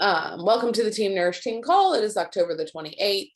Welcome to the Team Nourished team call. It is October the 28th.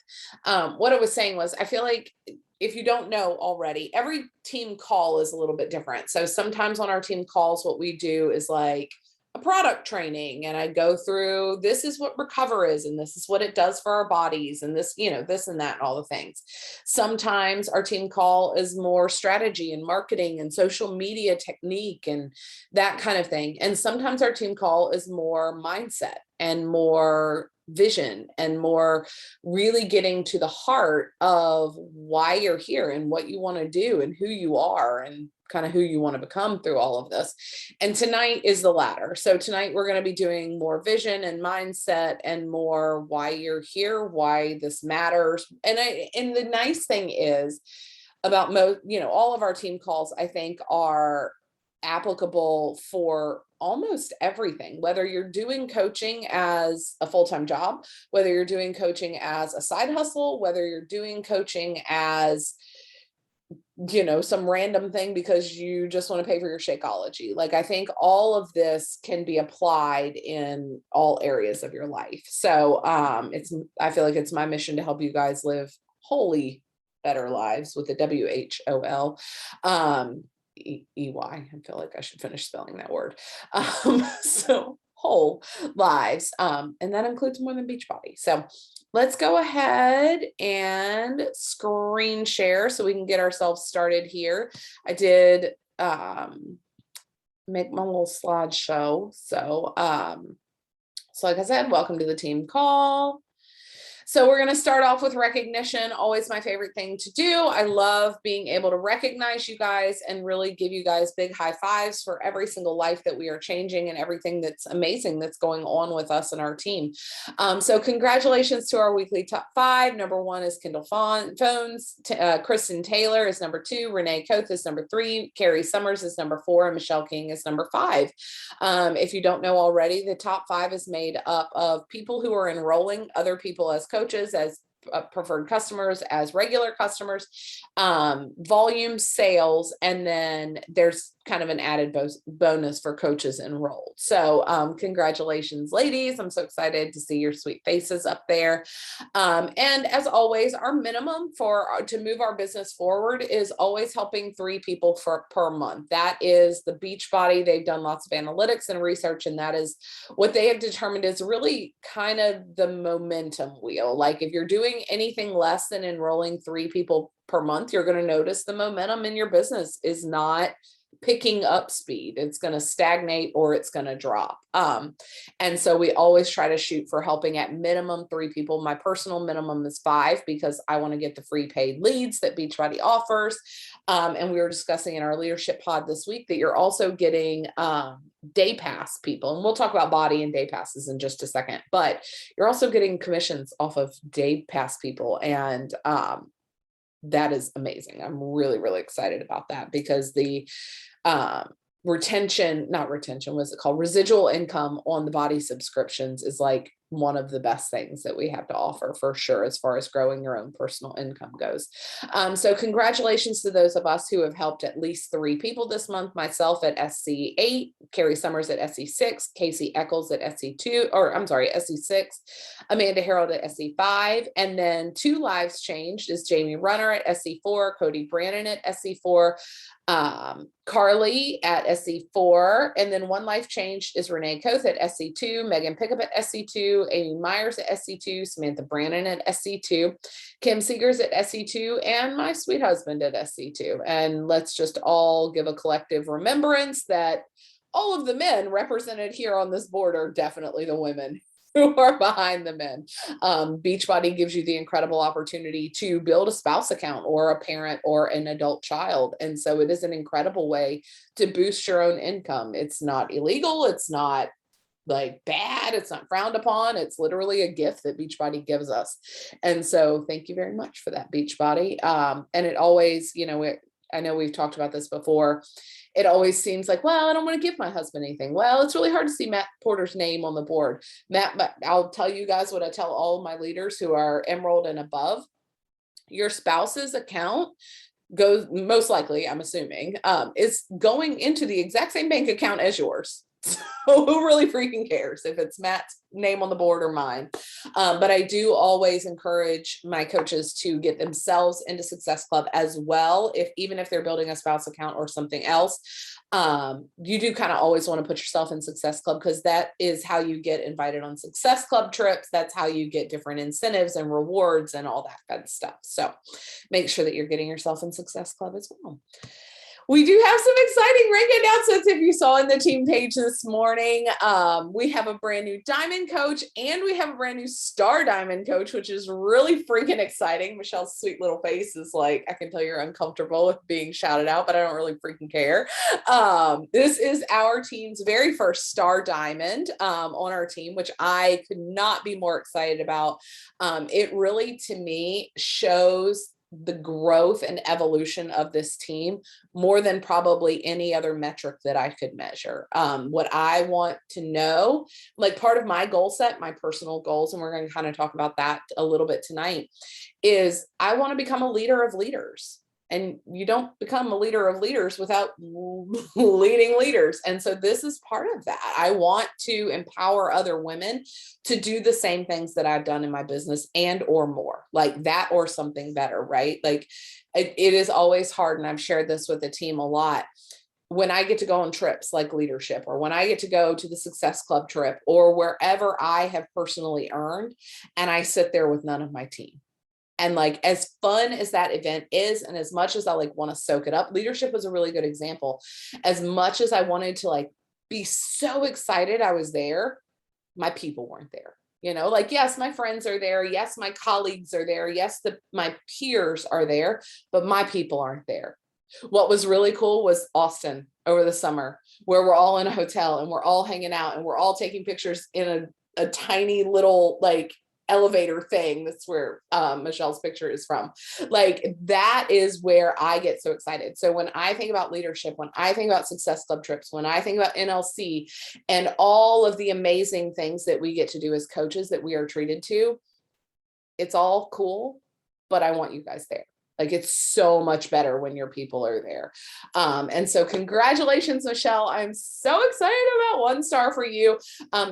What I was saying was, I feel like if you don't know already, every team call is a little bit different. So sometimes on our team calls, what we do is like a product training, and I go through, this is what Recover is, and this is what it does for our bodies, and this, this and that, and all the things. Sometimes our team call is more strategy and marketing and social media technique and that kind of thing. And sometimes our team call is more mindset and more vision and more really getting to the heart of why you're here and what you want to do and who you are and kind of who you want to become through all of this. And tonight is the latter. So tonight we're going to be doing more vision and mindset and more why you're here, why this matters. And the nice thing is about all of our team calls, I think, are applicable for almost everything, whether you're doing coaching as a full-time job, whether you're doing coaching as a side hustle, whether you're doing coaching as some random thing because you just want to pay for your Shakeology. Like, I think all of this can be applied in all areas of your life. So I feel like it's my mission to help you guys live wholly better lives with the WHOL. EY. I feel like I should finish spelling that word. So whole lives. And that includes more than Beachbody. So let's go ahead and screen share so we can get ourselves started here. I did make my little slideshow. So like I said, welcome to the team call. So we're going to start off with recognition. Always my favorite thing to do. I love being able to recognize you guys and really give you guys big high fives for every single life that we are changing and everything that's amazing that's going on with us and our team. So congratulations to our weekly top 5. Number 1 is Kendall Phones. Kristen Taylor is number 2. Renee Koth is number 3. Carrie Summers is number 4. And Michelle King is number 5. If you don't know already, the top 5 is made up of people who are enrolling other people as coaches, as preferred customers, as regular customers, volume sales, and then there's kind of an added bonus for coaches enrolled. So congratulations, ladies. I'm so excited to see your sweet faces up there. And as always, our minimum to move our business forward is always helping 3 people per month. That is the Beachbody. They've done lots of analytics and research, and that is what they have determined is really kind of the momentum wheel. Like, if you're doing anything less than enrolling 3 people per month, you're going to notice the momentum in your business is not picking up speed. It's going to stagnate or it's going to drop. And so we always try to shoot for helping at minimum 3 people. My personal minimum is 5 because I want to get the free paid leads that Beachbody offers. And we were discussing in our leadership pod this week that you're also getting day pass people. And we'll talk about body and day passes in just a second, but you're also getting commissions off of day pass people. And that is amazing. I'm really, really excited about that because the residual income on the body subscriptions is like one of the best things that we have to offer for sure, as far as growing your own personal income goes. So congratulations to those of us who have helped at least 3 people this month. Myself at SC8, Carrie Summers at SC6, Casey Eccles at SC6, Amanda Harold at SC5, and then 2 lives changed is Jamie Runner at SC4, Cody Brannon at SC4, Carly at SC4, and then 1 life changed is Renee Koth at SC2, Megan Pickup at SC2, Amy Myers at SC2, Samantha Brannon at SC2, Kim Seegers at SC2, and my sweet husband at SC2. And let's just all give a collective remembrance that all of the men represented here on this board are definitely the women who are behind the men. Beachbody gives you the incredible opportunity to build a spouse account or a parent or an adult child. And so it is an incredible way to boost your own income. It's not illegal. It's not like bad. It's not frowned upon. It's literally a gift that Beachbody gives us. And so thank you very much for that, Beachbody. And it always, I know we've talked about this before. It always seems like, well, I don't want to give my husband anything. Well, it's really hard to see Matt Porter's name on the board. Matt, I'll tell you guys what I tell all of my leaders who are Emerald and above. Your spouse's account goes, most likely, I'm assuming, is going into the exact same bank account as yours. So who really freaking cares if it's Matt's name on the board or mine? But I do always encourage my coaches to get themselves into Success Club as well. Even if they're building a spouse account or something else, you do kind of always want to put yourself in Success Club, because that is how you get invited on Success Club trips. That's how you get different incentives and rewards and all that kind of stuff. So make sure that you're getting yourself in Success Club as well. We do have some exciting rank announcements. If you saw in the team page this morning, we have a brand new diamond coach and we have a brand new star diamond coach, which is really freaking exciting. Michelle's sweet little face is like, I can tell you're uncomfortable with being shouted out, but I don't really freaking care. This is our team's very first star diamond on our team, which I could not be more excited about. It really, to me, shows the growth and evolution of this team more than probably any other metric that I could measure. What I want to know, like part of my goal set, my personal goals, and we're going to kind of talk about that a little bit tonight, is I want to become a leader of leaders. And you don't become a leader of leaders without leading leaders. And so this is part of that. I want to empower other women to do the same things that I've done in my business and or more, like that or something better, right? Like it is always hard. And I've shared this with the team a lot. When I get to go on trips like leadership, or when I get to go to the Success Club trip, or wherever I have personally earned, and I sit there with none of my team. And like, as fun as that event is, and as much as I like want to soak it up, leadership was a really good example. As much as I wanted to like be so excited I was there, my people weren't there. Like, yes, my friends are there. Yes, my colleagues are there. Yes, my peers are there, but my people aren't there. What was really cool was Austin over the summer, where we're all in a hotel and we're all hanging out and we're all taking pictures in a tiny little like elevator thing. That's where Michelle's picture is from. Like, that is where I get so excited. So when I think about leadership, when I think about Success Club trips, when I think about NLC and all of the amazing things that we get to do as coaches that we are treated to, it's all cool, but I want you guys there. Like, it's so much better when your people are there. And so congratulations, Michelle. I'm so excited about 1 star for you.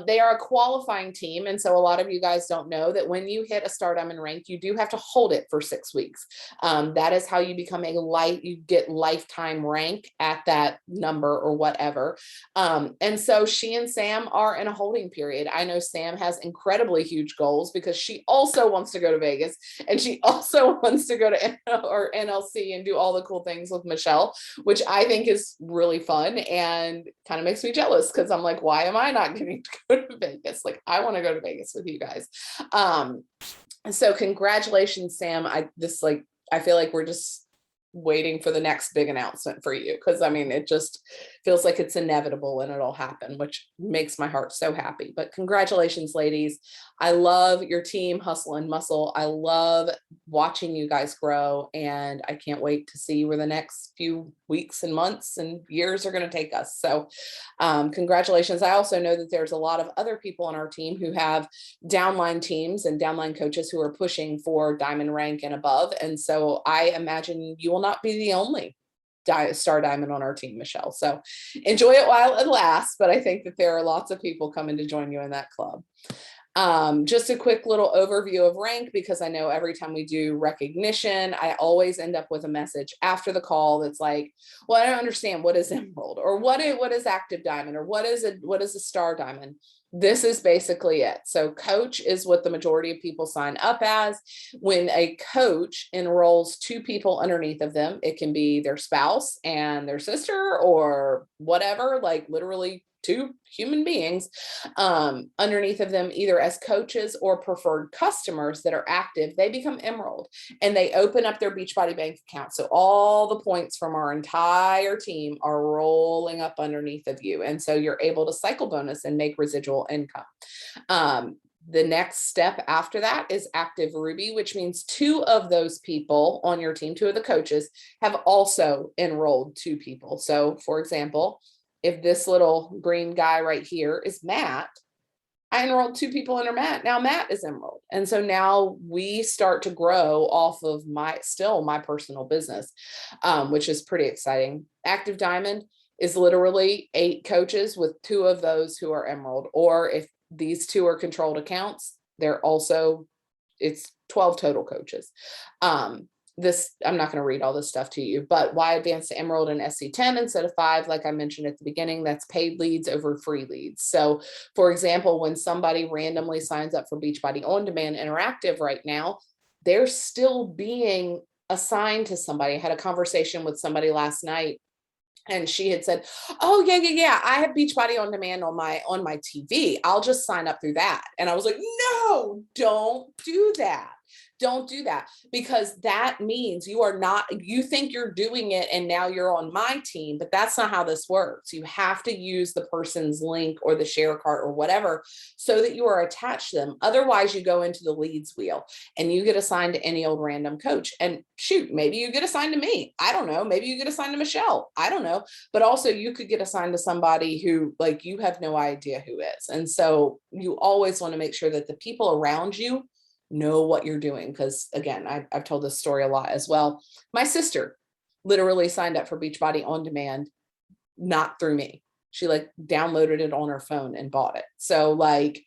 They are a qualifying team. And so a lot of you guys don't know that when you hit a star diamond rank, you do have to hold it for 6 weeks. That is how you become you get lifetime rank at that number or whatever. And so she and Sam are in a holding period. I know Sam has incredibly huge goals because she also wants to go to Vegas, and she also wants to go to or NLC and do all the cool things with Michelle, which I think is really fun and kind of makes me jealous, because I'm like, why am I not getting to go to Vegas? Like, I want to go to Vegas with you guys. So congratulations, Sam. I feel like we're just waiting for the next big announcement for you, because I mean, it just feels like it's inevitable and it'll happen, which makes my heart so happy. But congratulations, ladies. I love your team hustle and muscle. I love watching you guys grow, and I can't wait to see where the next few weeks and months and years are going to take us. So congratulations. I also know that there's a lot of other people on our team who have downline teams and downline coaches who are pushing for diamond rank and above. And so I imagine you will not be the only star diamond on our team, Michelle. So enjoy it while it lasts, but I think that there are lots of people coming to join you in that club. Just a quick little overview of rank, because I know every time we do recognition, I always end up with a message after the call that's like, well, I don't understand, what is emerald, or what is active diamond, or what is a star diamond? This is basically it. So coach is what the majority of people sign up as. When a coach enrolls 2 people underneath of them, it can be their spouse and their sister or whatever, like literally 2 human beings underneath of them, either as coaches or preferred customers that are active, they become emerald and they open up their Beachbody bank account. So all the points from our entire team are rolling up underneath of you. And so you're able to cycle bonus and make residual income. The next step after that is active ruby, which means 2 of those people on your team, 2 of the coaches, have also enrolled 2 people. So for example, if this little green guy right here is Matt, I enrolled 2 people under Matt. Now Matt is enrolled. And so now we start to grow off of my personal business, which is pretty exciting. Active diamond, is literally 8 coaches with 2 of those who are Emerald. Or if these 2 are controlled accounts, it's 12 total coaches. I'm not going to read all this stuff to you, but why advance to Emerald and SC10 instead of 5? Like I mentioned at the beginning, that's paid leads over free leads. So for example, when somebody randomly signs up for Beachbody On Demand Interactive right now, they're still being assigned to somebody. I had a conversation with somebody last night, and she had said, oh yeah, I have Beachbody On Demand on my TV. I'll just sign up through that. And I was like, no, don't do that. Don't do that, because that means you think you're doing it and now you're on my team, but that's not how this works. You have to use the person's link or the share cart or whatever so that you are attached to them. Otherwise, you go into the leads wheel and you get assigned to any old random coach. And shoot, maybe you get assigned to me. I don't know. Maybe you get assigned to Michelle. I don't know. But also you could get assigned to somebody who, like, you have no idea who is. And so you always want to make sure that the people around you know what you're doing. Because again, I've told this story a lot as well. My sister literally signed up for Beachbody On Demand, not through me. She like downloaded it on her phone and bought it. So like,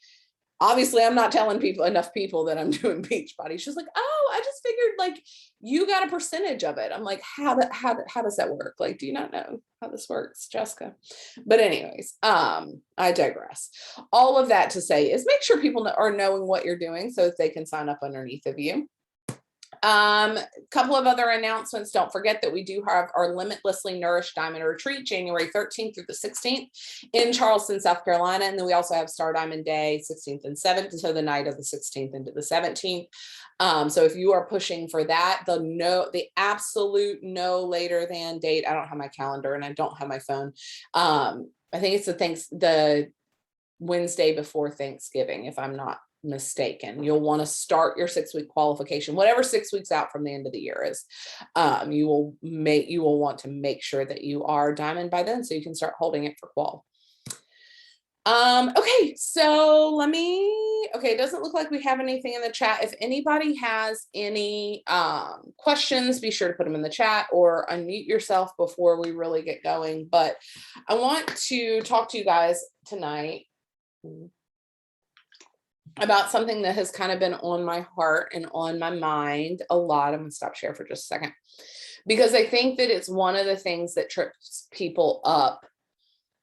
obviously I'm not telling enough people that I'm doing Beachbody. She's like, oh, I just figured like you got a percentage of it. I'm like, how does that work? Like, do you not know how this works, Jessica? But anyways, I digress. All of that to say is make sure people are knowing what you're doing so that they can sign up underneath of you. Couple of other announcements. Don't forget that we do have our Limitlessly Nourished Diamond Retreat, January 13th through the 16th in Charleston, South Carolina. And then we also have Star Diamond Day, 16th and 7th, so the night of the 16th into the 17th. So if you are pushing for that, the absolute no later than date, I don't have my calendar and I don't have my phone. I think it's the Wednesday before Thanksgiving, if I'm not mistaken. You'll want to start your 6-week qualification, whatever 6 weeks out from the end of the year is. You will want to make sure that you are diamond by then so you can start holding it for qual. Okay, so it doesn't look like we have anything in the chat. If anybody has any questions, be sure to put them in the chat or unmute yourself before we really get going. But I want to talk to you guys tonight about something that has kind of been on my heart and on my mind a lot. I'm gonna stop share for just a second, because I think that it's one of the things that trips people up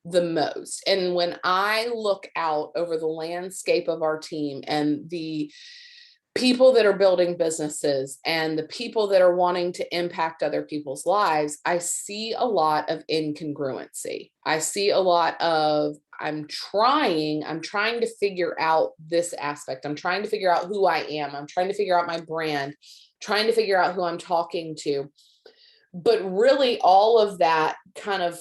the most. And when I look out over the landscape of our team and the people that are building businesses and the people that are wanting to impact other people's lives, I see a lot of incongruency. I see a lot of, I'm trying to figure out this aspect. I'm trying to figure out who I am. I'm trying to figure out my brand, trying to figure out who I'm talking to. But really all of that kind of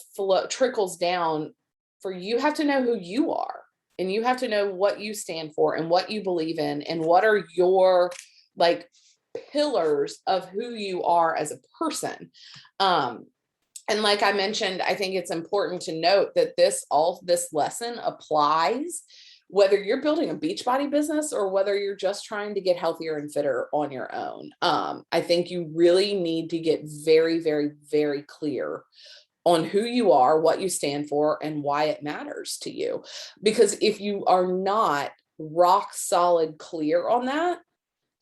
trickles down for you have to know who you are. And you have to know what you stand for and what you believe in and what are your like pillars of who you are as a person. And like I mentioned, I think it's important to note that this lesson applies whether you're building a Beachbody business or whether you're just trying to get healthier and fitter on your own. I think you really need to get very, very, very clear on who you are, what you stand for, and why it matters to you. Because if you are not rock solid clear on that,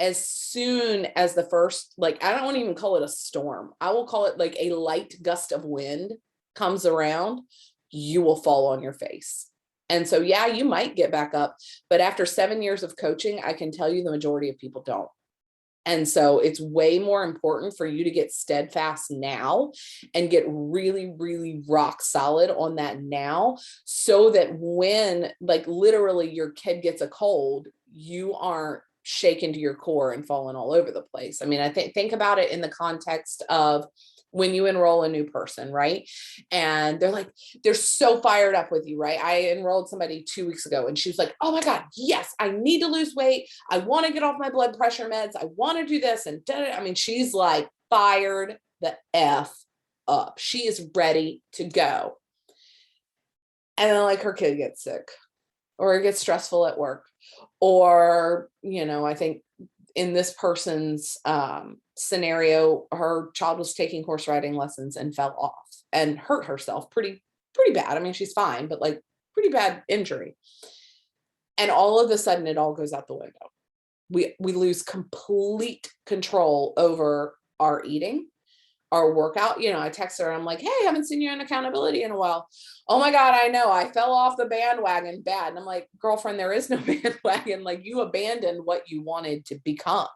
as soon as the first, like, I don't want to even call it a storm, I will call it like a light gust of wind comes around, you will fall on your face. And so, yeah, you might get back up, but after 7 years of coaching, I can tell you the majority of people don't. And so it's way more important for you to get steadfast now and get really, really rock solid on that now, so that when like literally your kid gets a cold, you aren't shaken to your core and falling all over the place. I mean, I think about it in the context of when you enroll a new person, right? And they're so fired up with you, right? I enrolled somebody 2 weeks ago and she was like, oh my God, yes, I need to lose weight. I want to get off my blood pressure meds. I want to do this. And I mean, she's like fired the F up. She is ready to go. And then like her kid gets sick or it gets stressful at work, or, you know, I think in this person's scenario, her child was taking horse riding lessons and fell off and hurt herself pretty pretty bad. I mean, she's fine, but like pretty bad injury. And all of a sudden it all goes out the window. We lose complete control over our eating, our workout. You know, I text her, I'm like, hey, haven't seen you in accountability in a while. Oh my God, I know, I fell off the bandwagon bad. And I'm like, girlfriend, there is no bandwagon. Like, you abandoned what you wanted to become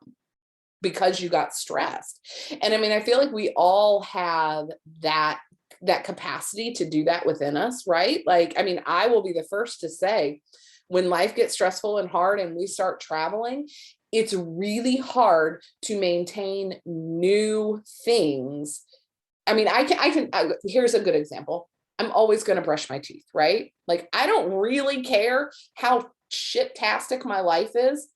because you got stressed. And I mean, I feel like we all have that capacity to do that within us, right? Like, I mean, I will be the first to say, when life gets stressful and hard and we start traveling, it's really hard to maintain new things. I mean, here's a good example. I'm always going to brush my teeth, right? Like, I don't really care how shit-tastic my life is.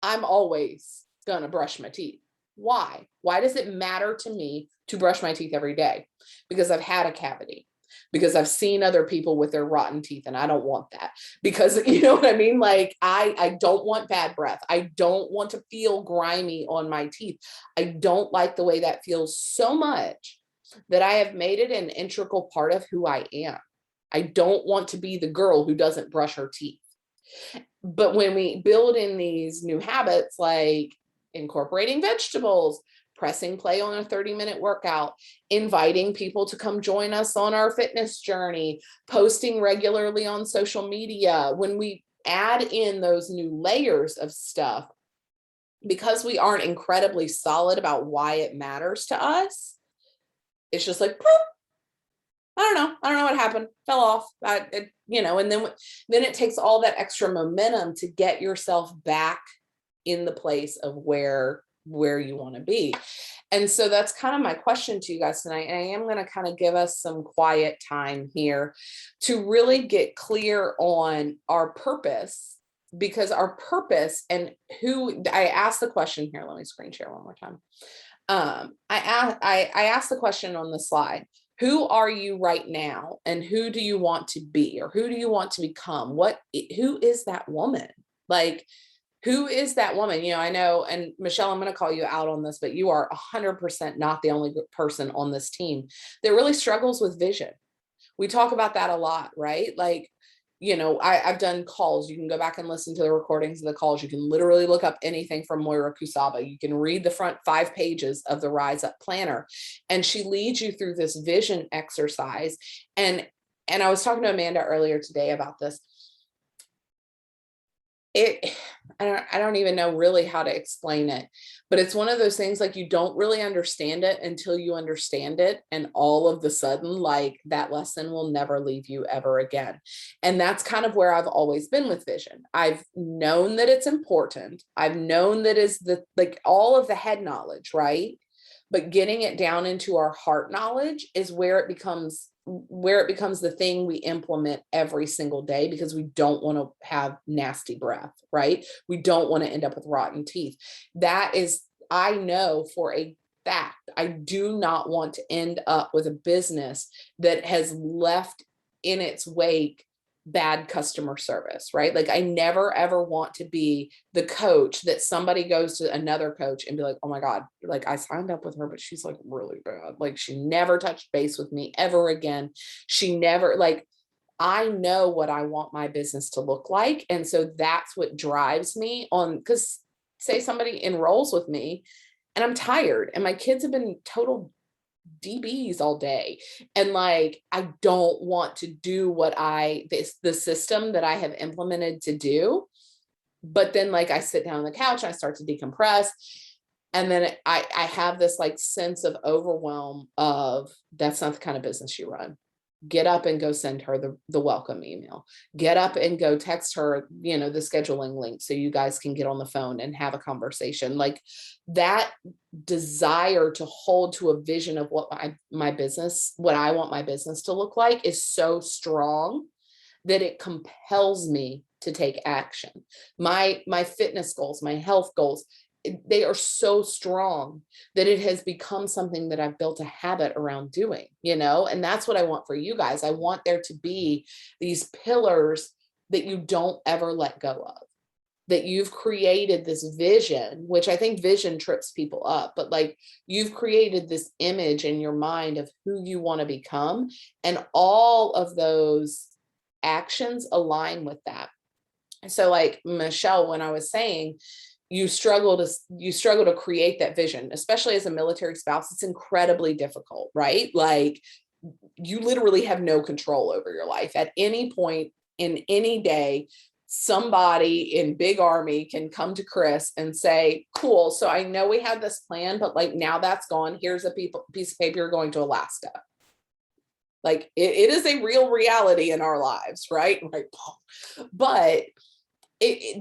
I'm always going to brush my teeth. Why? Why does it matter to me to brush my teeth every day? Because I've had a cavity, because I've seen other people with their rotten teeth and I don't want that, because you know what I mean? Like, I don't want bad breath. I don't want to feel grimy on my teeth. I don't like the way that feels so much that I have made it an integral part of who I am. I don't want to be the girl who doesn't brush her teeth. But when we build in these new habits, like incorporating vegetables, pressing play on a 30-minute workout, inviting people to come join us on our fitness journey, posting regularly on social media, when we add in those new layers of stuff, because we aren't incredibly solid about why it matters to us, it's just like, I don't know what happened, fell off, you know, and then it takes all that extra momentum to get yourself back in the place of where you want to be. And so that's kind of my question to you guys tonight. And I am going to kind of give us some quiet time here to really get clear on our purpose, because our purpose and who I asked the question here. Let me screen share one more time. I asked the question on the slide: who are you right now, and who do you want to be, or who do you want to become? Who is that woman? Like, who is that woman? You know, I know, and Michelle, I'm going to call you out on this, but you are 100% not the only person on this team that really struggles with vision. We talk about that a lot, right? Like, you know, I've done calls. You can go back and listen to the recordings of the calls. You can literally look up anything from Moira Kusaba. You can read the front 5 pages of the Rise Up Planner, and she leads you through this vision exercise. And I was talking to Amanda earlier today about this. I don't even know really how to explain it, but it's one of those things, like, you don't really understand it until you understand it. And all of the sudden, like, that lesson will never leave you ever again. And that's kind of where I've always been with vision. I've known that it's important. I've known that is like all of the head knowledge, right? But getting it down into our heart knowledge is where it becomes the thing we implement every single day, because we don't want to have nasty breath, right? We don't want to end up with rotten teeth. That is, I know for a fact, I do not want to end up with a business that has left in its wake bad customer service, right? Like, I never ever want to be the coach that somebody goes to another coach and be like, oh my God, like, I signed up with her, but she's like really bad. Like, she never touched base with me ever again. She never, like, I know what I want my business to look like. And so that's what drives me on, because say somebody enrolls with me and I'm tired and my kids have been total DBs all day, and like, I don't want to do what the system that I have implemented to do. But then, like, I sit down on the couch and I start to decompress, and then I have this like sense of overwhelm of, that's not the kind of business you run. Get up and go send her the welcome email. Get up and go text her, you know, the scheduling link so you guys can get on the phone and have a conversation. Like, that desire to hold to a vision of what my business, what I want my business to look like, is so strong that it compels me to take action. My fitness goals, my health goals, they are so strong that it has become something that I've built a habit around doing, you know, and that's what I want for you guys. I want there to be these pillars that you don't ever let go of. that you've created this vision, which I think vision trips people up, but like you've created this image in your mind of who you want to become. And all of those actions align with that. So like Michelle, when I was saying, you struggle to create that vision, especially as a military spouse, it's incredibly difficult, right? Like you literally have no control over your life at any point in any day. Somebody in big army can come to Chris and say, cool, so I know we had this plan, but like now that's gone. Here's a piece of paper, you're going to Alaska. Like it is a real reality in our lives, right? Right. But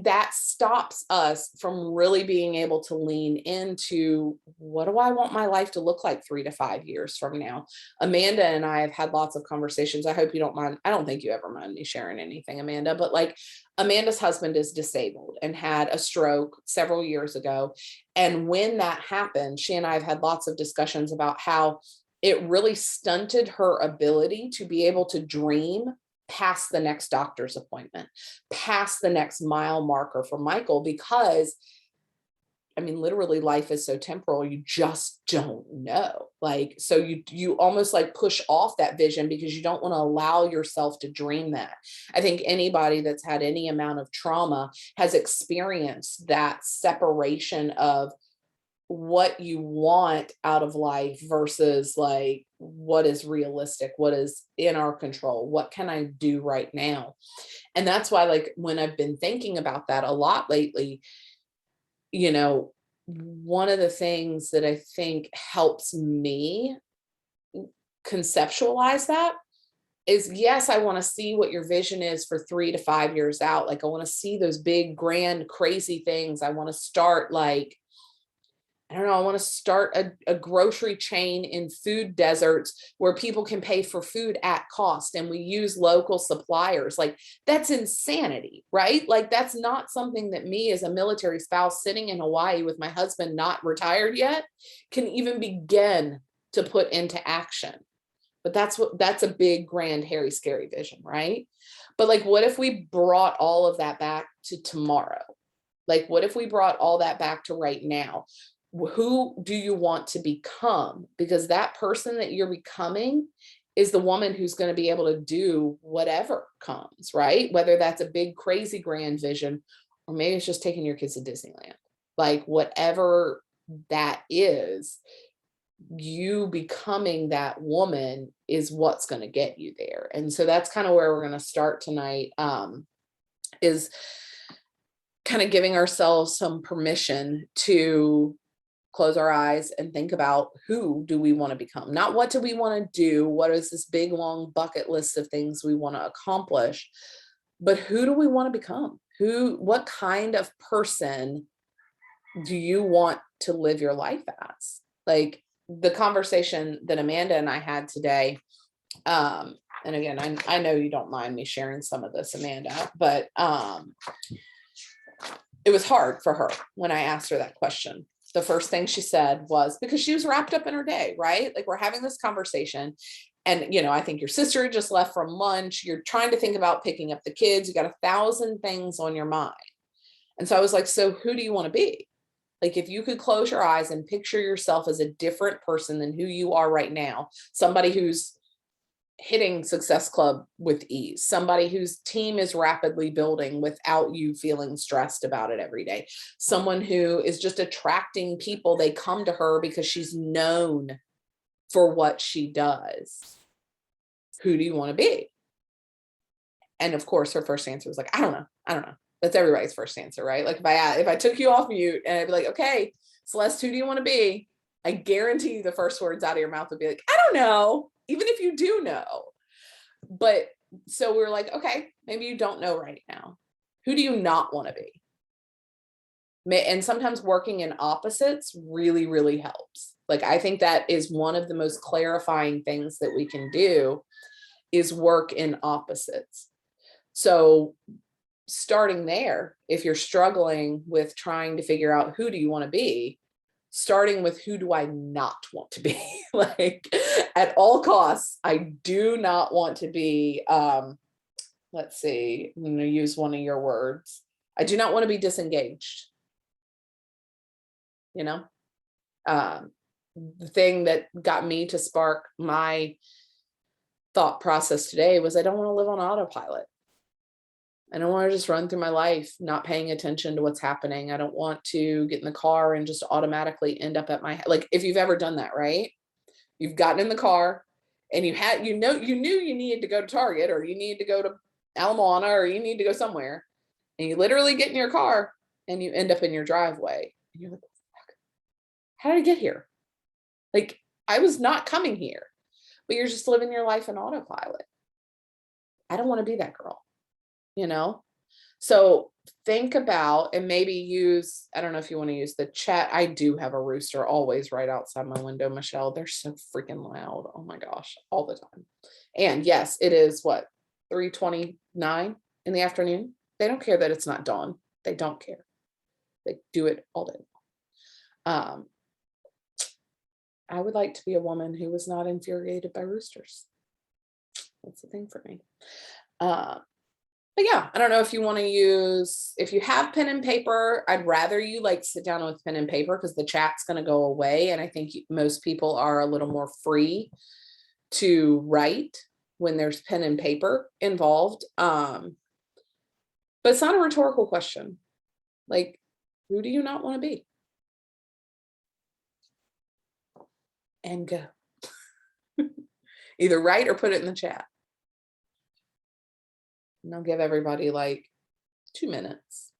that stops us from really being able to lean into, what do I want my life to look like 3 to 5 years from now? Amanda and I have had lots of conversations. I hope you don't mind. I don't think you ever mind me sharing anything, Amanda, but like Amanda's husband is disabled and had a stroke several years ago. And when that happened, she and I have had lots of discussions about how it really stunted her ability to be able to dream past the next doctor's appointment, past the next mile marker for Michael, because I mean, literally life is so temporal, you just don't know. Like, so you almost like push off that vision because you don't want to allow yourself to dream that. I think anybody that's had any amount of trauma has experienced that separation of what you want out of life versus like what is realistic, what is in our control, what can I do right now? And that's why, like, when I've been thinking about that a lot lately, you know, one of the things that I think helps me conceptualize that is, yes, I want to see what your vision is for 3 to 5 years out. Like, I want to see those big, grand, crazy things. I want to start like, I don't know, I want to start a grocery chain in food deserts where people can pay for food at cost and we use local suppliers. Like, that's insanity, right? Like, that's not something that me as a military spouse sitting in Hawaii with my husband not retired yet can even begin to put into action. But that's a big, grand, hairy, scary vision, right? But like, what if we brought all of that back to tomorrow? Like, what if we brought all that back to right now? Who do you want to become? Because that person that you're becoming is the woman who's going to be able to do whatever comes, right? Whether that's a big, crazy, grand vision, or maybe it's just taking your kids to Disneyland. Like, whatever that is, you becoming that woman is what's going to get you there. And so that's kind of where we're going to start tonight, is kind of giving ourselves some permission to close our eyes and think about, who do we want to become? Not what do we want to do? What is this big, long bucket list of things we want to accomplish? But who do we want to become? What kind of person do you want to live your life as? Like, the conversation that Amanda and I had today, and again, I know you don't mind me sharing some of this, Amanda, but it was hard for her when I asked her that question. The first thing she said was, because she was wrapped up in her day, right? Like, we're having this conversation and, you know, I think your sister just left from lunch. You're trying to think about picking up the kids. You got 1,000 things on your mind. And so I was like, so who do you want to be? Like, if you could close your eyes and picture yourself as a different person than who you are right now, somebody who's hitting Success Club with ease, somebody whose team is rapidly building without you feeling stressed about it every day, someone who is just attracting people, they come to her because she's known for what she does. Who do you want to be? And of course, her first answer was like, I don't know. That's everybody's first answer, right? Like, if I took you off mute and I'd be like, okay, Celeste, who do you want to be? I guarantee you the first words out of your mouth would be like, I don't know, even if you do know. But so we were like, okay, maybe you don't know right now. Who do you not want to be? And sometimes working in opposites really, really helps. Like, I think that is one of the most clarifying things that we can do, is work in opposites. So starting there, if you're struggling with trying to figure out who do you want to be, starting with who do I not want to be? Like, at all costs, I do not want to be, let's see, I'm going to use one of your words, I do not want to be disengaged. You know, the thing that got me to spark my thought process today was I don't want to live on autopilot. I don't want to just run through my life not paying attention to what's happening. I don't want to get in the car and just automatically end up at my, like, if you've ever done that, right? You've gotten in the car and you knew you needed to go to Target, or you need to go to Alamana, or you need to go somewhere, and you literally get in your car and you end up in your driveway. And you're like, how did I get here? Like, I was not coming here, but you're just living your life in autopilot. I don't want to be that girl, you know? So think about, and maybe use, I don't know if you want to use the chat. I do have a rooster always right outside my window, Michelle. They're so freaking loud. Oh my gosh, all the time. And yes, it is what, 3:29 in the afternoon. They don't care that it's not dawn. They don't care. They do it all day. I would like to be a woman who was not infuriated by roosters. That's the thing for me. But yeah, I don't know if you want to use, if you have pen and paper, I'd rather you like sit down with pen and paper, because the chat's going to go away. And I think most people are a little more free to write when there's pen and paper involved. But it's not a rhetorical question. Like, who do you not want to be? And go. Either write or put it in the chat. And I'll give everybody like 2 minutes.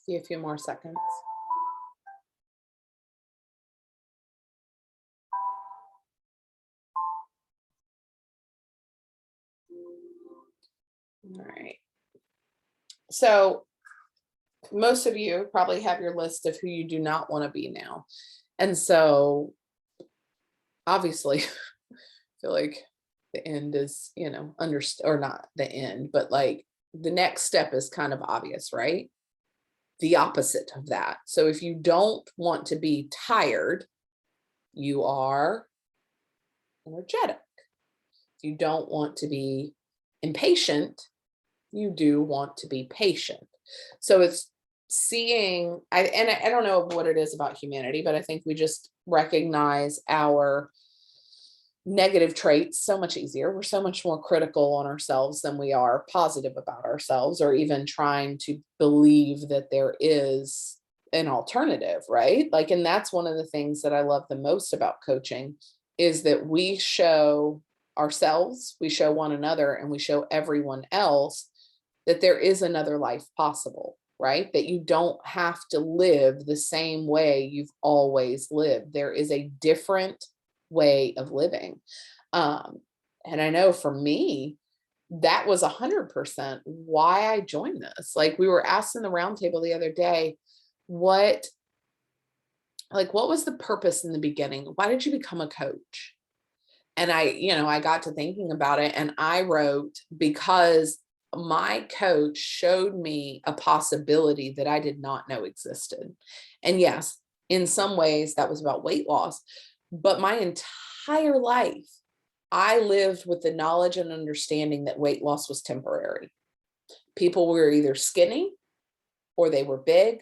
See a few more seconds. All right. So most of you probably have your list of who you do not want to be now. And so obviously, I feel like the end is, or not the end, but like the next step is kind of obvious, right? The opposite of that. So if you don't want to be tired, you are energetic. If you don't want to be impatient, you do want to be patient. So it's seeing, I don't know what it is about humanity, but I think we just recognize our negative traits so much easier. We're so much more critical on ourselves than we are positive about ourselves, or even trying to believe that there is an alternative, right? Like, and that's one of the things that I love the most about coaching is that we show ourselves, we show one another, and we show everyone else that there is another life possible, right? That you don't have to live the same way you've always lived. There is a different way of living. Um, and I know for me, that was 100% why I joined this. Like, we were asked in the roundtable the other day, what what was the purpose in the beginning? Why did you become a coach? And I got to thinking about it, and I wrote, because my coach showed me a possibility that I did not know existed. And yes, in some ways that was about weight loss, but my entire life, I lived with the knowledge and understanding that weight loss was temporary. People were either skinny, or they were big,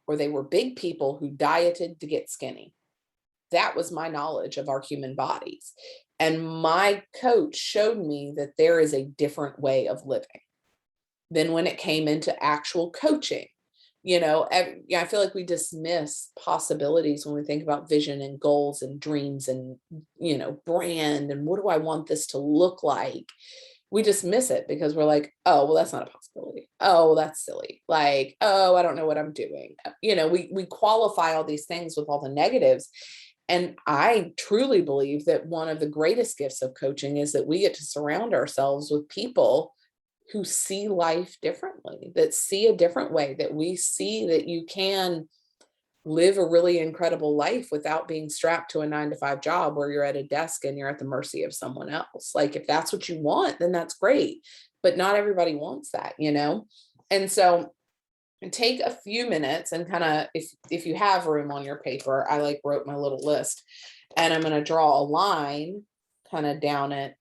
or they were big people who dieted to get skinny. That was my knowledge of our human bodies. And my coach showed me that there is a different way of living. Then when it came into actual coaching, I feel like we dismiss possibilities when we think about vision and goals and dreams and, brand and what do I want this to look like? We dismiss it because we're like, oh, well, that's not a possibility. Oh, well, that's silly. Like, oh, I don't know what I'm doing. We qualify all these things with all the negatives. And I truly believe that one of the greatest gifts of coaching is that we get to surround ourselves with people who see life differently, that see a different way, that we see that you can live a really incredible life without being strapped to a 9 to 5 job where you're at a desk and you're at the mercy of someone else. Like, if that's what you want, then that's great. But not everybody wants that, And so take a few minutes and kind of, if you have room on your paper, I wrote my little list, and I'm going to draw a line kind of down it,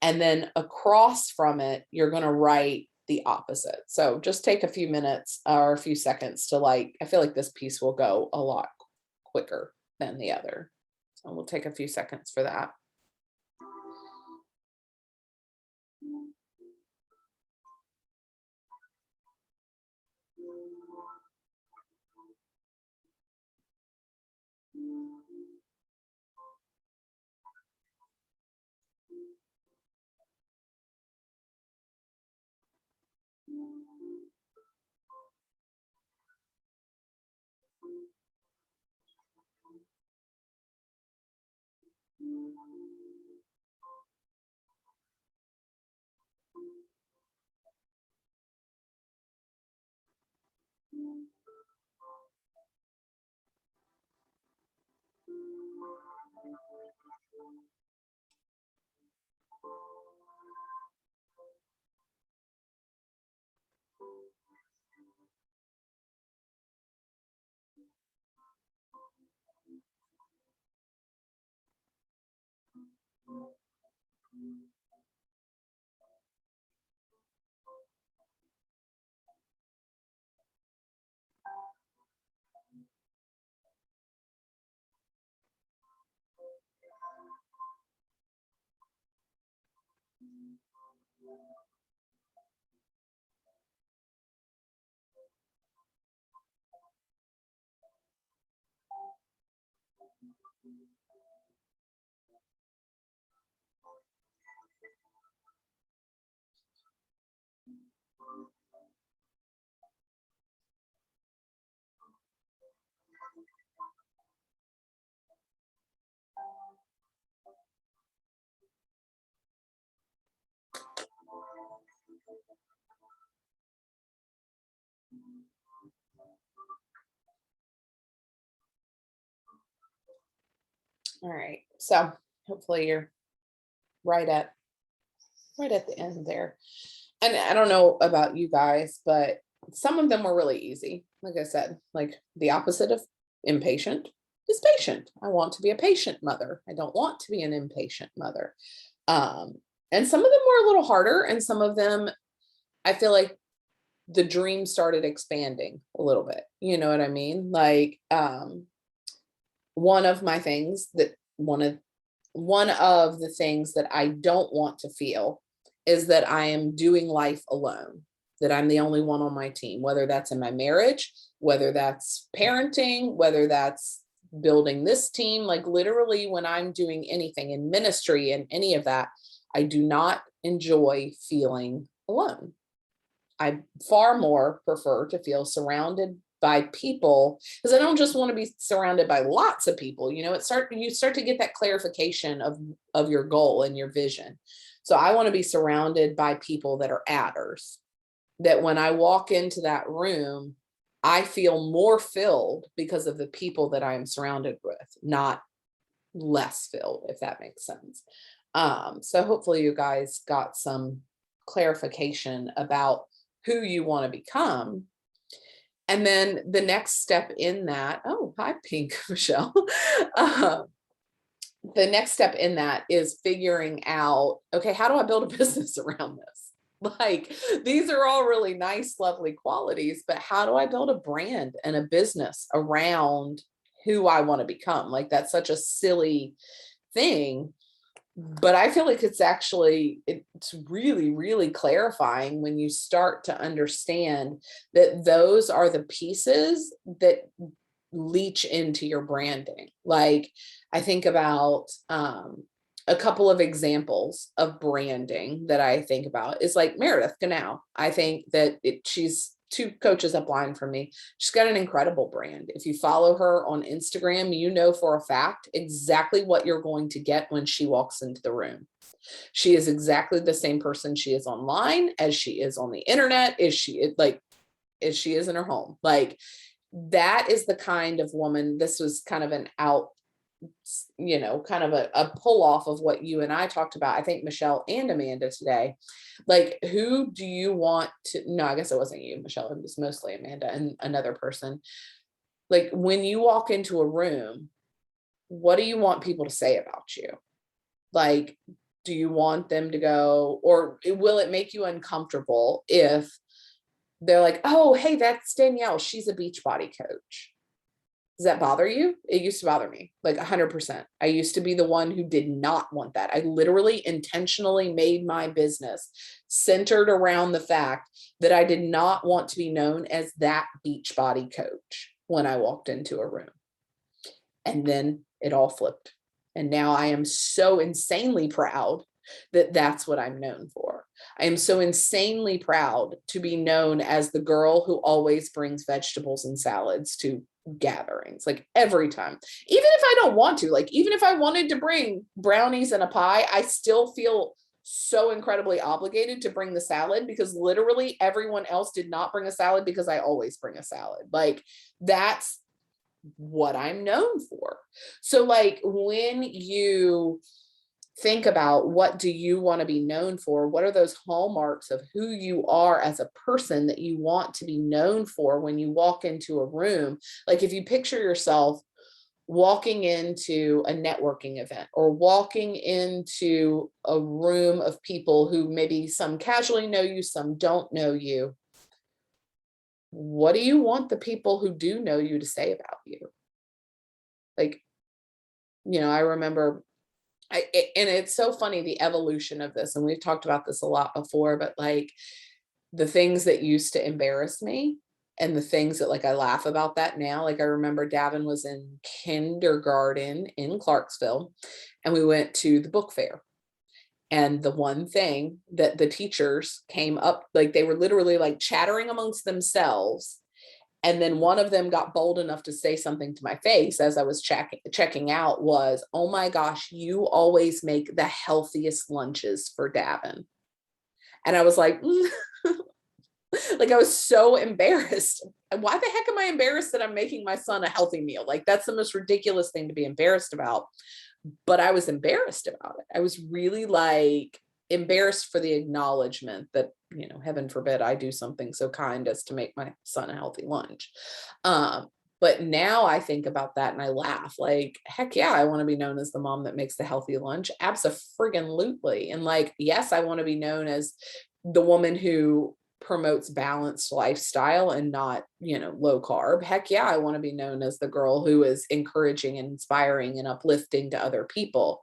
and then across from it you're going to write the opposite. So just take a few minutes or a few seconds to, I feel like this piece will go a lot quicker than the other, so we'll take a few seconds for that. All right. So hopefully you're right at right at the end there. And I don't know about you guys, but some of them were really easy. Like I said, like the opposite of impatient is patient. I want to be a patient mother. I don't want to be an impatient mother. Um, and some of them were a little harder, and some of them I feel like the dream started expanding a little bit. You know what I mean? Like one of my things that one of the things that I don't want to feel is that I am doing life alone, that I'm the only one on my team, whether that's in my marriage, whether that's parenting, whether that's building this team. Like literally, when I'm doing anything in ministry and any of that, I do not enjoy feeling alone. I far more prefer to feel surrounded by people, because I don't just want to be surrounded by lots of people. You start to get that clarification of your goal and your vision. So I want to be surrounded by people that are adders, that when I walk into that room, I feel more filled because of the people that I am surrounded with, not less filled, if that makes sense. So hopefully you guys got some clarification about who you want to become. And then the next step in that, oh, hi, Pink Michelle. The next step in that is figuring out, okay, how do I build a business around this? Like, these are all really nice, lovely qualities, but how do I build a brand and a business around who I want to become? Like, that's such a silly thing. But I feel like it's really, really clarifying when you start to understand that those are the pieces that leach into your branding. Like I think about a couple of examples of branding that I think about is like Meredith Ganau. I think that she's two coaches upline from me. She's got an incredible brand. If you follow her on Instagram, you know for a fact exactly what you're going to get when she walks into the room. She is exactly the same person she is online as she is on the internet, as she is in her home. Like that is the kind of woman. This was kind of an out, kind of a pull off of what you and I talked about, I think Michelle and Amanda today. Like, who do you want to, no, I guess it wasn't you, Michelle, it was mostly Amanda and another person. Like when you walk into a room, what do you want people to say about you? Like, do you want them to go, or will it make you uncomfortable if they're like, oh, hey, that's Danielle, she's a Beachbody coach? Does that bother you? It used to bother me like 100%. I used to be the one who did not want that. I literally intentionally made my business centered around the fact that I did not want to be known as that Beachbody coach when I walked into a room. And then it all flipped. And now I am so insanely proud that that's what I'm known for. I am so insanely proud to be known as the girl who always brings vegetables and salads to gatherings, like every time. Even if I don't want to, like even if I wanted to bring brownies and a pie, I still feel so incredibly obligated to bring the salad because literally everyone else did not bring a salad because I always bring a salad. Like that's what I'm known for. So like when you think about what do you want to be known for, what are those hallmarks of who you are as a person that you want to be known for when you walk into a room? Like if you picture yourself walking into a networking event or walking into a room of people who maybe some casually know you, some don't know you, what do you want the people who do know you to say about you? Like, I remember And it's so funny, the evolution of this, and we've talked about this a lot before, but like the things that used to embarrass me and the things that like I laugh about that now. Like I remember Davin was in kindergarten in Clarksville and we went to the book fair. And the one thing that the teachers came up, like they were literally like chattering amongst themselves. And then one of them got bold enough to say something to my face as I was checking out was, "Oh my gosh, you always make the healthiest lunches for Davin." And I was like, like I was so embarrassed. Why the heck am I embarrassed that I'm making my son a healthy meal? Like that's the most ridiculous thing to be embarrassed about. But I was embarrassed about it. I was really like embarrassed for the acknowledgement that, you know, heaven forbid I do something so kind as to make my son a healthy lunch. But now I think about that and I laugh like, heck yeah, I want to be known as the mom that makes the healthy lunch. Abso-friggin-lutely. And like, yes, I want to be known as the woman who promotes balanced lifestyle and not, you know, low carb. Heck yeah, I want to be known as the girl who is encouraging and inspiring and uplifting to other people.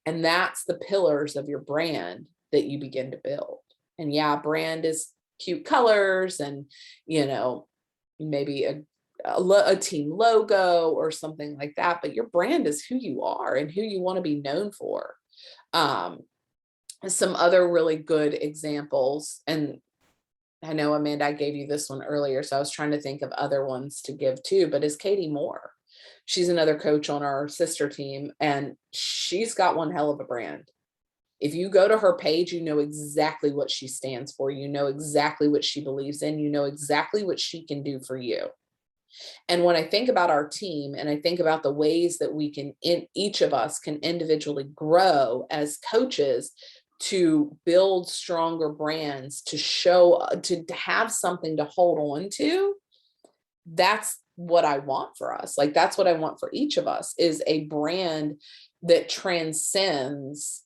And that's the pillars of your brand that you begin to build. And yeah, brand is cute colors and, you know, maybe a team logo or something like that, but your brand is who you are and who you want to be known for. Some other really good examples, and I know, Amanda, I gave you this one earlier, so I was trying to think of other ones to give too, but is Katie Moore. She's another coach on our sister team, and she's got one hell of a brand. If you go to her page, you know exactly what she stands for. You know exactly what she believes in. You know exactly what she can do for you. And when I think about our team and I think about the ways that we can, each of us can individually grow as coaches to build stronger brands, to show, to have something to hold on to, that's what I want for us. Like, that's what I want for each of us, is a brand that transcends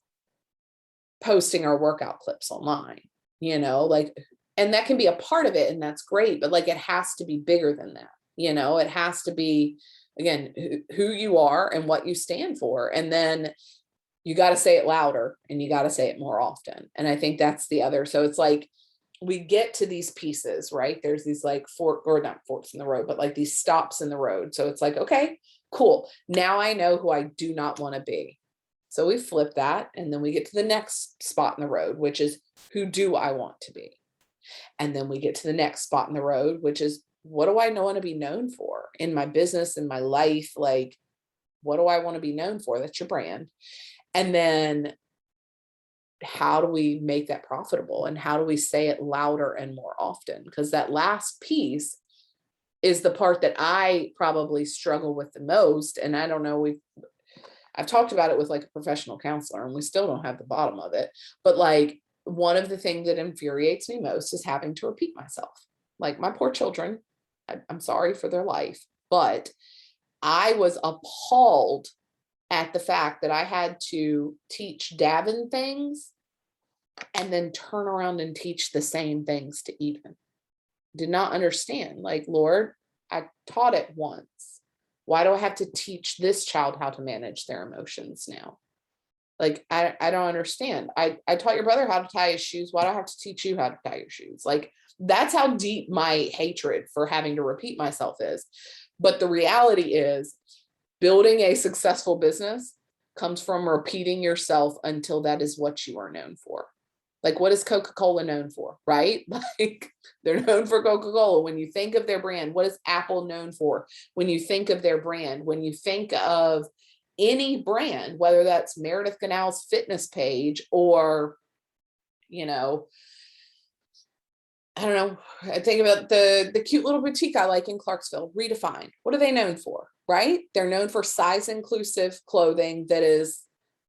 posting our workout clips online, you know, like, and that can be a part of it and that's great, but like, it has to be bigger than that. You know, it has to be, again, who you are and what you stand for. And then you got to say it louder and you got to say it more often. And I think that's the other. So it's like, we get to these pieces, right? There's these like not forks in the road, but like these stops in the road. So it's like, okay, cool. Now I know who I do not want to be. So we flip that. And then we get to the next spot in the road, which is, who do I want to be? And then we get to the next spot in the road, which is, what do I want to be known for in my business, in my life? Like, what do I want to be known for? That's your brand. And then how do we make that profitable? And how do we say it louder and more often? Because that last piece is the part that I probably struggle with the most. And I don't know, I've talked about it with like a professional counselor and we still don't have the bottom of it. But like, one of the things that infuriates me most is having to repeat myself. Like, my poor children, I'm sorry for their life, but I was appalled at the fact that I had to teach Davin things and then turn around and teach the same things to Eden. Did not understand. Like, Lord, I taught it once. Why do I have to teach this child how to manage their emotions now? Like, I don't understand. I taught your brother how to tie his shoes. Why do I have to teach you how to tie your shoes? Like, that's how deep my hatred for having to repeat myself is. But the reality is, building a successful business comes from repeating yourself until that is what you are known for. Like, what is Coca-Cola known for, right? Like, they're known for Coca-Cola. When you think of their brand, what is Apple known for? When you think of their brand, when you think of any brand, whether that's Meredith Ganal's fitness page or, you know, I don't know, I think about the cute little boutique I like in Clarksville, Redefined. What are they known for, right? They're known for size inclusive clothing that is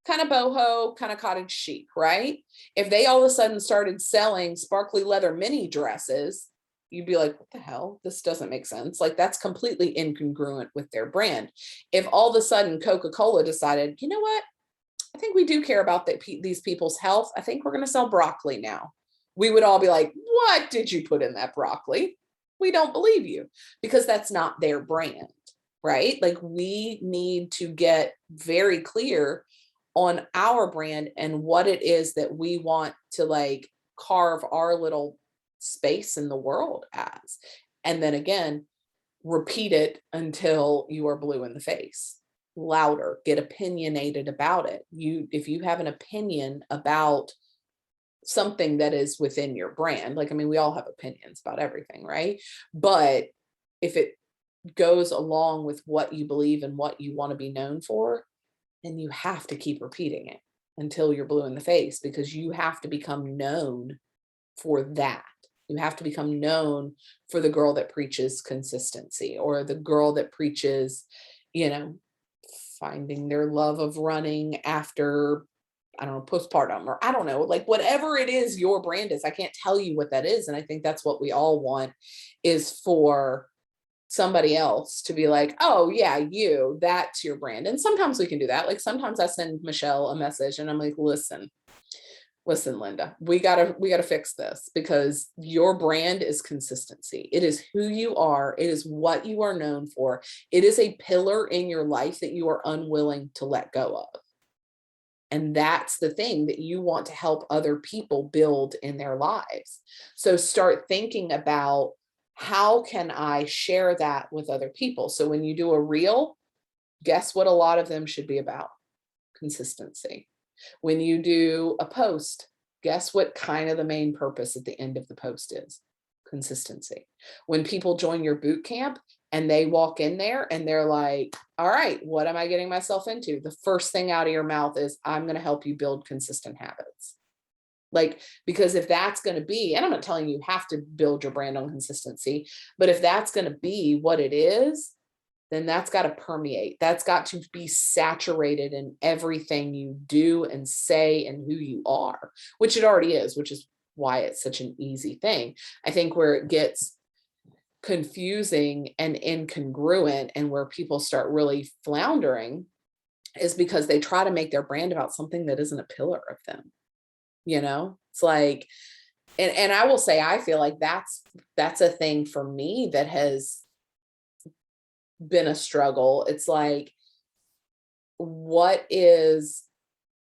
kind of boho, kind of cottage chic, right? If they all of a sudden started selling sparkly leather mini dresses, you'd be like, what the hell? This doesn't make sense. Like, that's completely incongruent with their brand. If all of a sudden Coca-Cola decided, you know what? I think we do care about these people's health. I think we're going to sell broccoli now. We would all be like, what did you put in that broccoli? We don't believe you, because that's not their brand, right? Like, we need to get very clear on our brand and what it is that we want to like carve our little space in the world as. And then again, repeat it until you are blue in the face, louder, get opinionated about it. If you have an opinion about something that is within your brand, like, I mean, we all have opinions about everything, right? But if it goes along with what you believe and what you want to be known for, then you have to keep repeating it until you're blue in the face, because you have to become known for that. You have to become known for the girl that preaches consistency, or the girl that preaches, you know, finding their love of running after, I don't know, postpartum, or I don't know, like whatever it is your brand is. I can't tell you what that is. And I think that's what we all want, is for somebody else to be like, oh yeah, that's your brand. And sometimes we can do that. Like sometimes I send Michelle a message and I'm like, listen, Linda, we gotta fix this, because your brand is consistency. It is who you are. It is what you are known for. It is a pillar in your life that you are unwilling to let go of. And that's the thing that you want to help other people build in their lives. So start thinking about, how can I share that with other people? So when you do a reel, guess what a lot of them should be about? Consistency. When you do a post, guess what kind of the main purpose at the end of the post is? Consistency. When people join your boot camp and they walk in there and they're like, all right, what am I getting myself into? The first thing out of your mouth is, I'm going to help you build consistent habits. Like, because if that's going to be, and I'm not telling you have to build your brand on consistency, but if that's going to be what it is, then that's got to permeate. That's got to be saturated in everything you do and say and who you are, which it already is, which is why it's such an easy thing. I think where it gets confusing and incongruent and where people start really floundering is because they try to make their brand about something that isn't a pillar of them. It's like, and I will say, I feel like that's a thing for me that has been a struggle. It's like, what is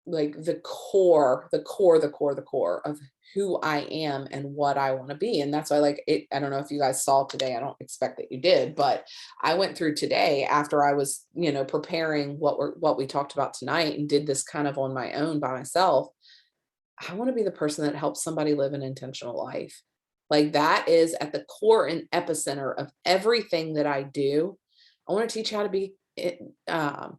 like the core of who I am and what I want to be. And that's why, like, it, I don't know if you guys saw today, I don't expect that you did, but I went through today after I was, preparing what we talked about tonight, and did this kind of on my own by myself. I want to be the person that helps somebody live an intentional life. Like, that is at the core and epicenter of everything that I do. I want to teach how to be, now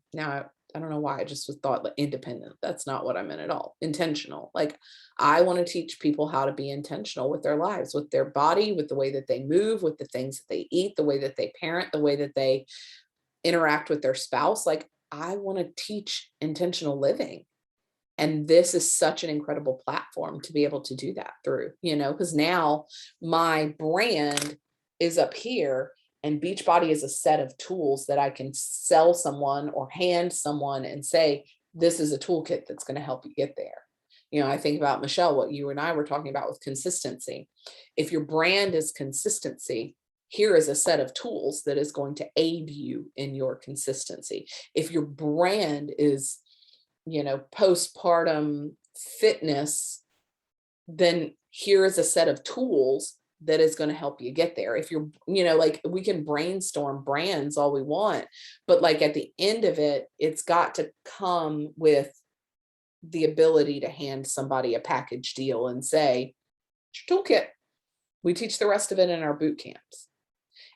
I don't know why I just was thought like independent. That's not what I meant at all. Intentional. Like, I want to teach people how to be intentional with their lives, with their body, with the way that they move, with the things that they eat, the way that they parent, the way that they interact with their spouse. Like, I want to teach intentional living. And this is such an incredible platform to be able to do that through, because now my brand is up here, and Beachbody is a set of tools that I can sell someone or hand someone and say, this is a toolkit that's going to help you get there. I think about, Michelle, what you and I were talking about with consistency. If your brand is consistency, here is a set of tools that is going to aid you in your consistency. If your brand is, postpartum fitness, then here is a set of tools that is going to help you get there. If you're, like, we can brainstorm brands all we want, but like at the end of it, it's got to come with the ability to hand somebody a package deal and say, it's your toolkit. We teach the rest of it in our boot camps.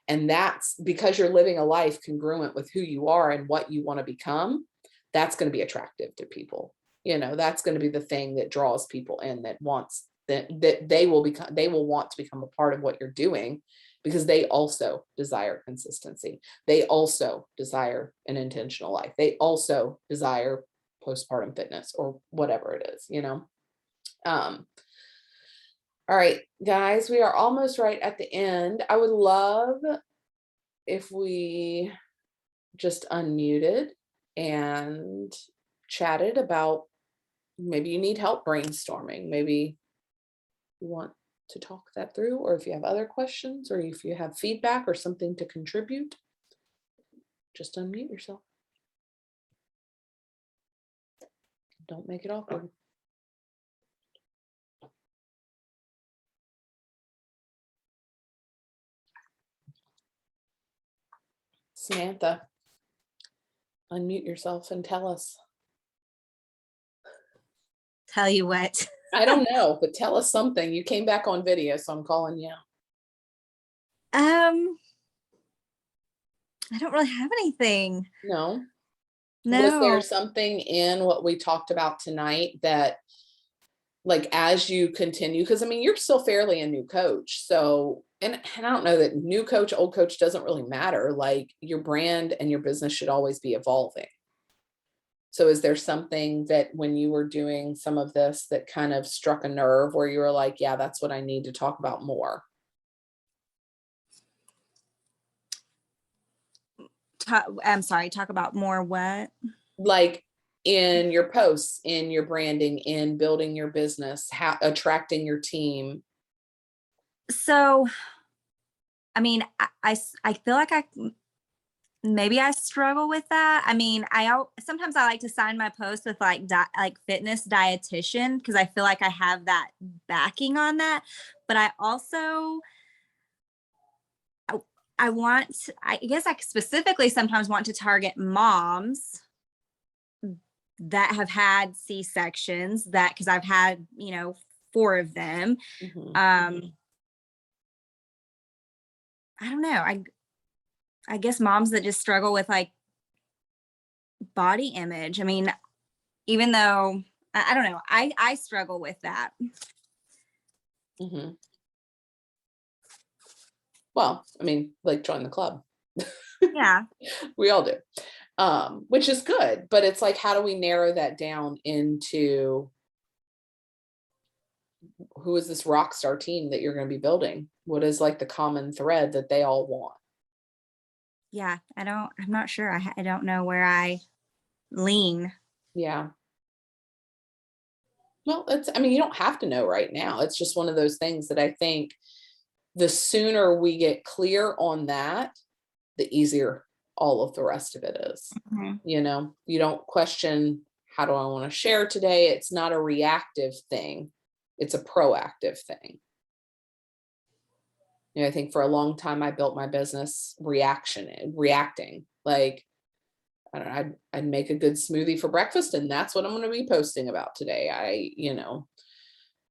And that's because you're living a life congruent with who you are and what you want to become. That's going to be attractive to people. That's going to be the thing that draws people in, that wants that they will want to become a part of what you're doing, because they also desire consistency. They also desire an intentional life. They also desire postpartum fitness, or whatever it is, all right, guys, we are almost right at the end. I would love if we just unmuted and chatted about, maybe you need help brainstorming, maybe you want to talk that through, or if you have other questions, or if you have feedback or something to contribute, just unmute yourself. Don't make it awkward. Samantha, unmute yourself and tell us. Tell you what. I don't know, but tell us something. You came back on video, so I'm calling you. I don't really have anything. No. No. Was there something in what we talked about tonight that, like, as you continue, because I mean, you're still fairly a new coach. So, and I don't know that new coach, old coach doesn't really matter. Like, your brand and your business should always be evolving. So is there something that when you were doing some of this that kind of struck a nerve where you were like, yeah, that's what I need to talk about more? I'm sorry, talk about more what? Like in your posts, in your branding, in building your business, how attracting your team. So, I mean, I feel like maybe I struggle with that. I mean, sometimes I like to sign my posts with like fitness dietitian because I feel like I have that backing on that. But I also, I guess I specifically sometimes want to target moms that have had C-sections, that because I've had, 4 of them. Mm-hmm. I don't know. I guess moms that just struggle with like body image. I mean, even though I don't know, I struggle with that. Mm-hmm. Well, I mean, like, join the club. Yeah. We all do. Which is good, but it's like, how do we narrow that down into who is this rock star team that you're going to be building? What is like the common thread that they all want? Yeah, I'm not sure. I don't know where I lean. Yeah. Well, I mean, you don't have to know right now. It's just one of those things that I think the sooner we get clear on that, the easier all of the rest of it is. Mm-hmm. You don't question, how do I want to share today? It's not a reactive thing. It's a proactive thing. I think for a long time, I built my business reacting. Like, I don't know, I'd make a good smoothie for breakfast, and that's what I'm going to be posting about today. I,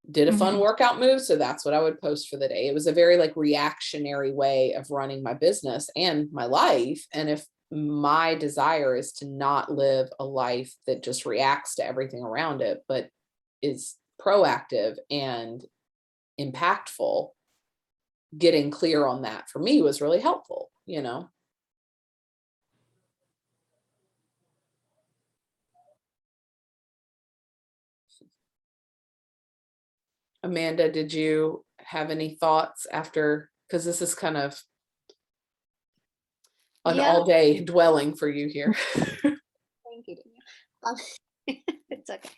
did a fun workout move, so that's what I would post for the day. It was a very like reactionary way of running my business and my life. And if my desire is to not live a life that just reacts to everything around it, but is proactive and impactful, getting clear on that for me was really helpful. Amanda, did you have any thoughts after, because this is kind of an all day dwelling for you here? Thank you. It's okay.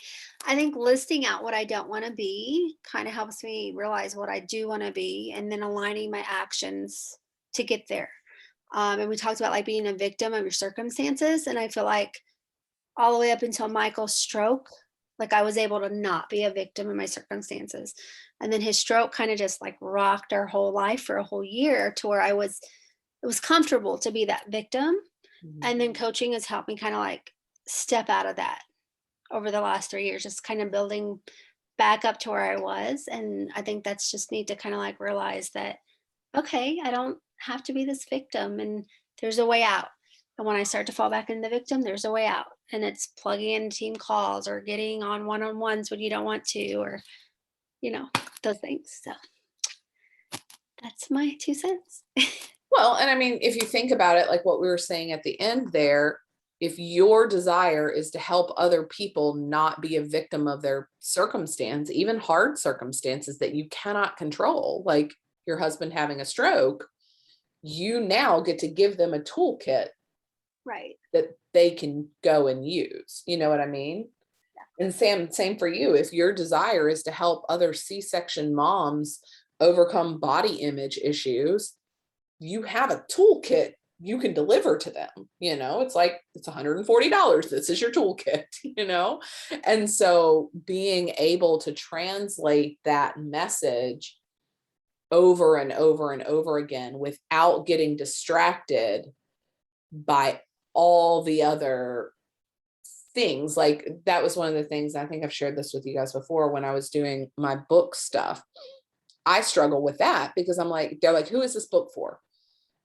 I think listing out what I don't want to be kind of helps me realize what I do want to be, and then aligning my actions to get there. And we talked about like being a victim of your circumstances. And I feel like all the way up until Michael's stroke, like I was able to not be a victim of my circumstances. And then his stroke kind of just like rocked our whole life for a whole year to where it was comfortable to be that victim. Mm-hmm. And then coaching has helped me kind of like step out of that over the last 3 years, just kind of building back up to where I was. And I think that's just neat to kind of like realize that, okay, I don't have to be this victim, and there's a way out. And when I start to fall back into the victim, there's a way out. And it's plugging in team calls or getting on one-on-ones when you don't want to, or, those things. So that's my 2 cents. Well, and I mean, if you think about it, like what we were saying at the end there, if your desire is to help other people not be a victim of their circumstance, even hard circumstances that you cannot control, like your husband having a stroke, you now get to give them a toolkit, right, that they can go and use. You know what I mean? Yeah. And same for you. If your desire is to help other C-section moms overcome body image issues, you have a toolkit you can deliver to them. It's like, it's $140. This is your toolkit, And so being able to translate that message over and over and over again without getting distracted by all the other things. Like, that was one of the things, I think I've shared this with you guys before, when I was doing my book stuff, I struggle with that because I'm like, they're like, who is this book for?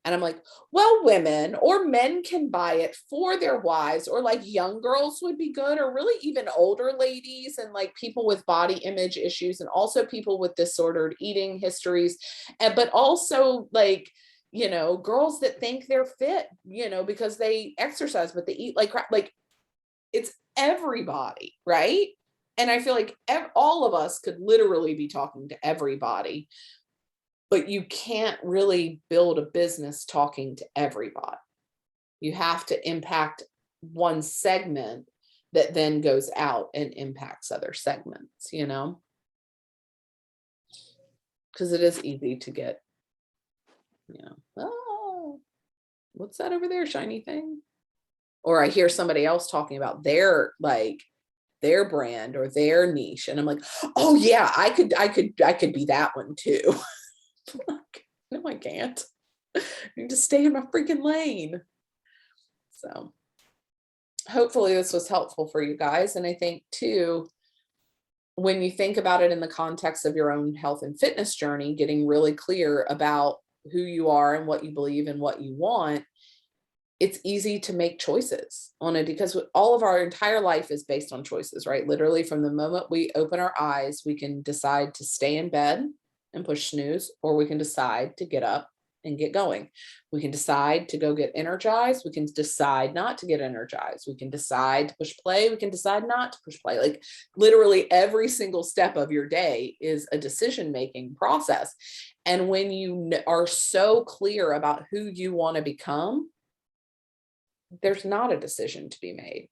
And I'm like, well, women or men can buy it for their wives, or like young girls would be good, or really even older ladies, and like people with body image issues, and also people with disordered eating histories. But also like, girls that think they're fit, because they exercise, but they eat like crap. Like, it's everybody, right? And I feel like all of us could literally be talking to everybody, but you can't really build a business talking to everybody. You have to impact one segment that then goes out and impacts other segments, because it is easy to get, oh, what's that over there, shiny thing? Or I hear somebody else talking about their brand or their niche, and I'm like, oh yeah, I could be that one too. Like, no, I can't. I need to stay in my freaking lane. So hopefully this was helpful for you guys. And I think too, when you think about it in the context of your own health and fitness journey, getting really clear about who you are and what you believe and what you want, it's easy to make choices on it, because all of our entire life is based on choices, right? Literally from the moment we open our eyes, we can decide to stay in bed and push snooze, or we can decide to get up and get going. We can decide to go get energized. We can decide not to get energized. We can decide to push play. We can decide not to push play. Like, literally every single step of your day is a decision-making process. And when you are so clear about who you want to become, there's not a decision to be made.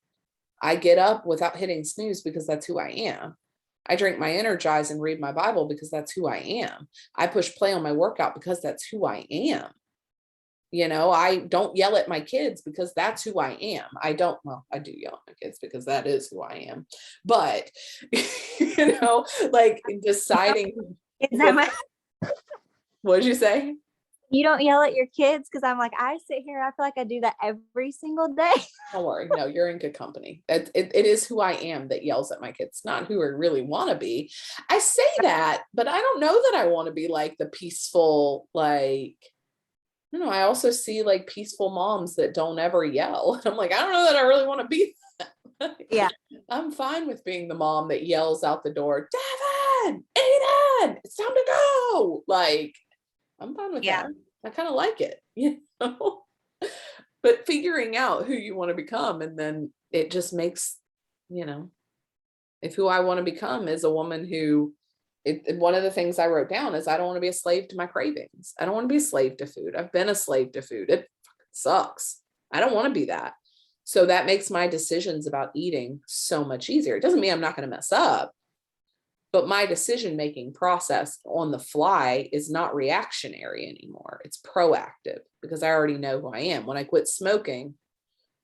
I get up without hitting snooze because that's who I am. I drink my Energize and read my Bible because that's who I am. I push play on my workout because that's who I am. I don't yell at my kids because that's who I am. I do yell at my kids because that is who I am. But, like deciding. Is that my? What did you say? You don't yell at your kids? Because I'm like, I sit here, I feel like I do that every single day. Don't worry. No, you're in good company. It is who I am that yells at my kids, not who I really want to be. I say that, but I don't know that I want to be like the peaceful, like, I also see like peaceful moms that don't ever yell. I'm like, I don't know that I really want to be that. Yeah. I'm fine with being the mom that yells out the door, Devin, Aiden, it's time to go. Like, I'm fine with that. I kind of like it, but figuring out who you want to become, and then it just makes, if who I want to become is a woman who, one of the things I wrote down is I don't want to be a slave to my cravings. I don't want to be a slave to food. I've been a slave to food. It sucks. I don't want to be that. So that makes my decisions about eating so much easier. It doesn't mean I'm not going to mess up, but my decision-making process on the fly is not reactionary anymore. It's proactive because I already know who I am. When I quit smoking,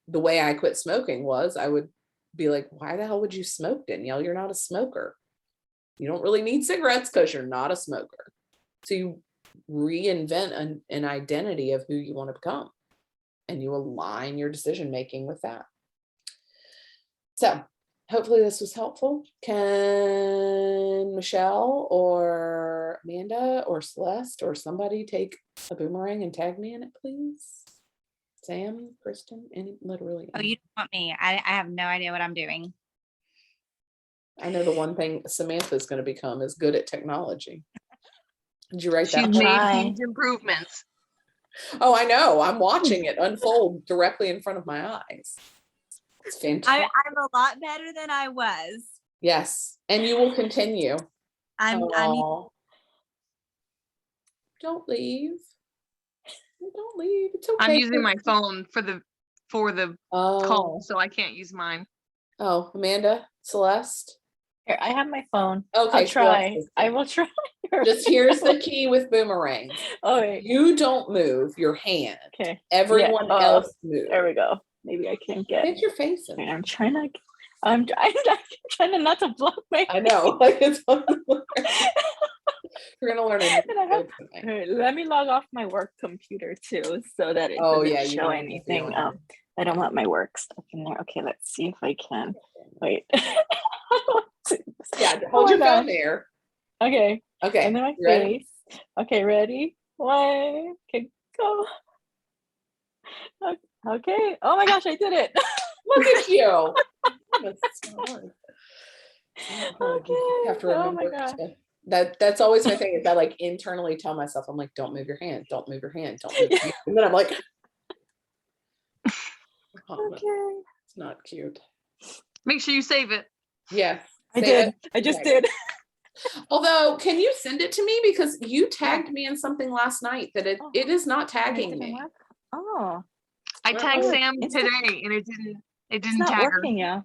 the way I quit smoking was I would be like, why the hell would you smoke, Danielle? You're not a smoker. You don't really need cigarettes because you're not a smoker. So you reinvent an identity of who you want to become, and you align your decision-making with that. So hopefully this was helpful. Can Michelle or Amanda or Celeste or somebody take a boomerang and tag me in it, please? Sam, Kristen, literally. Oh, you don't want me. I have no idea what I'm doing. I know the one thing Samantha's going to become is good at technology. Did you write that? She's made huge improvements. Oh, I know. I'm watching it unfold directly in front of my eyes. It's fantastic. I'm a lot better than I was. Yes, and you will continue. Don't leave. Don't leave. It's okay. I'm using my phone for the call, so I can't use mine. Oh, Amanda, Celeste. Here, I have my phone. Okay, I'll she loves try. this I game. will try. Just here's the key with boomerangs. Oh, wait. You don't move your hand. Okay. Everyone Yeah. else moves. There we go. Maybe I can get. Get your face in. Okay, I'm trying to not to block my. I know. Like it's we're gonna learn a new And I have- skill tonight. Alright, let me log off my work computer too, so that it Oh, doesn't yeah, you show don't have to anything. see all I don't want my work stuff in there. Okay, let's see if I can. Wait. Yeah, Oh hold my your phone gosh. there. Okay, Okay. and then my you ready? face. Okay, ready? One. Okay, go. Okay. Oh my gosh, I did it. Look at you. That's hard. You have to Okay. Oh my remember gosh. that's always my thing is I like internally tell myself, I'm like, don't move your hand, don't move your hand, don't move your hand. And then I'm like, oh, Okay. it's not cute. Make sure you save it. Yes. I save did. it, I just tag it. did. Although, can you send it to me? Because you tagged me in something last night that it is not It tagging didn't me. work. Oh, I Well, tagged it's- Sam it's- today and it it's didn't not tag her. working. Yeah.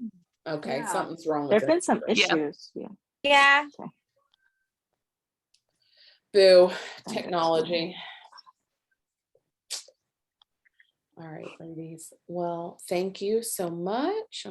Okay, Yeah. something's wrong with There've been it. some Yeah. issues. Yeah. Yeah. Boo, technology. All right, ladies. Well, thank you so much.